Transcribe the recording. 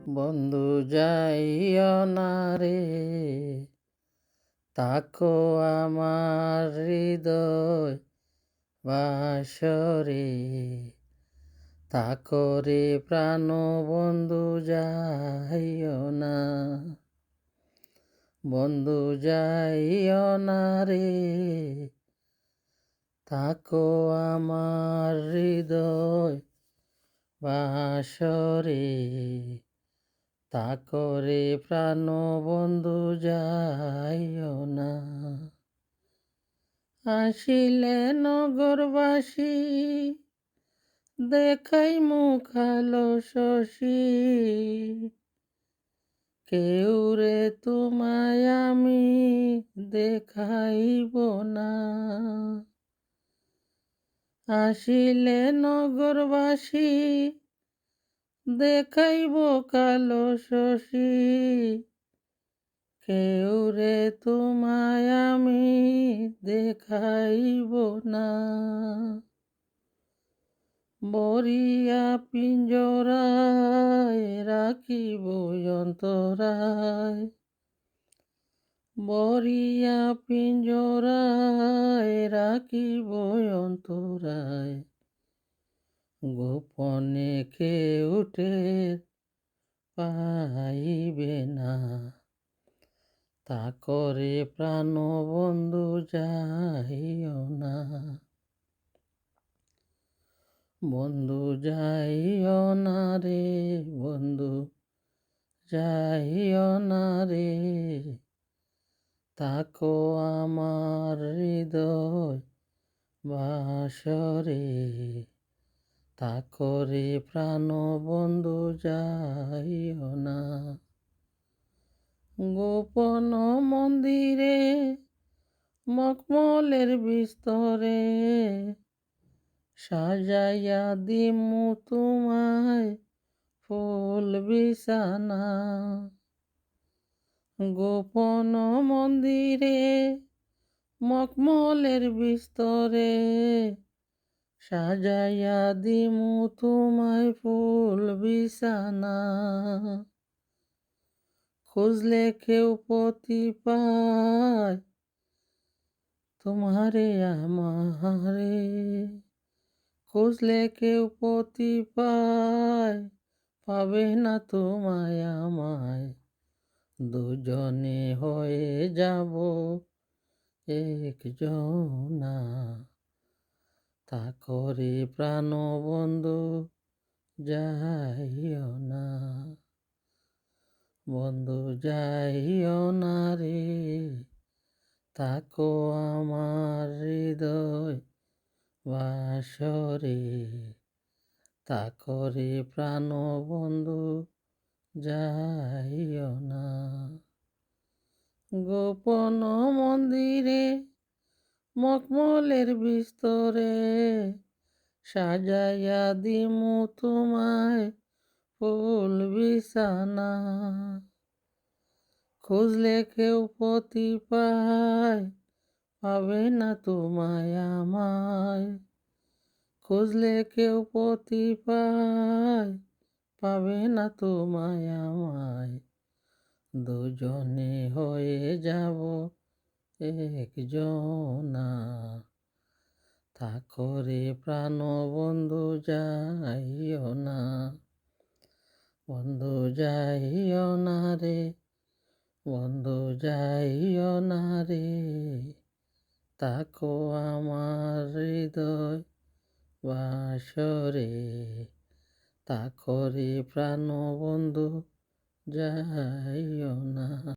বন্ধু যাইও না রে, তাকো আমার হৃদয় বাসরে, তাকো রে প্রাণ বন্ধু যাইও না, বন্ধু যাইও না রে, তাকো আমার হৃদয় বাসরে, তাকরে প্রাণ বন্ধু যাইও না। আসিলে নগরবাসী দেখাই মুখালো শশী, কেউ রে তোমায় আমি দেখাইব না। আসিলে নগরবাসী দেখাইব কালো শশী, কেউ রে তোমায় আমি দেখাইব না। বরিয়া পিঞ্জরায় রাখিব অন্তরায়, বরিয়া পিঞ্জরায় রাখিব অন্তরায়, গোপনে কেউ টের পাইবে না। তাকরে প্রাণ বন্ধু যাইও না, বন্ধু যাইও না রে, বন্ধু যাইও না রে, তাকো আমার হৃদয় বাসরে, তাকরে প্রাণ বন্ধু যাইও না। গোপন মন্দিরে মখমলের বিস্তরে, সাজাইয়া দিমু তোমায় ফুল বিছানা। গোপন মন্দিরে মখমলের বিস্তরে, সাজাইয়া দিমু তোমায় ফুল বিছানা। খুঁজলে কেউ পতি পায় তোমারে আমারে, খুঁজলে কেউ পতি পায়, পাবে না তোমায় আমায়। দুজনে হয়ে যাব একজনা, তাকরে প্রাণ বন্ধু যাইও না, বন্ধু যাইও না রে, তাকো আমার হৃদয় বাসরে, তাকরে প্রাণ বন্ধু যাইও না। গোপন মন্দিরে মখমলের বিস্তরে, সাজাইয়া দিমু তোমায় ফুল বিছানা। খুঁজলে কেউ পতি পায়, পাবে না তোমায় আমায়। খুঁজলে কেউ পতি পায়, পাবে না তোমায় আমায়। দুজনে হয়ে যাব একজনা, তাকরে প্রাণ বন্ধু যাইও না, বন্ধু যাইও না রে, বন্ধু যাইও না রে, তাকো আমার হৃদয় বাসরে, তাকরে প্রাণ বন্ধু যাইও না।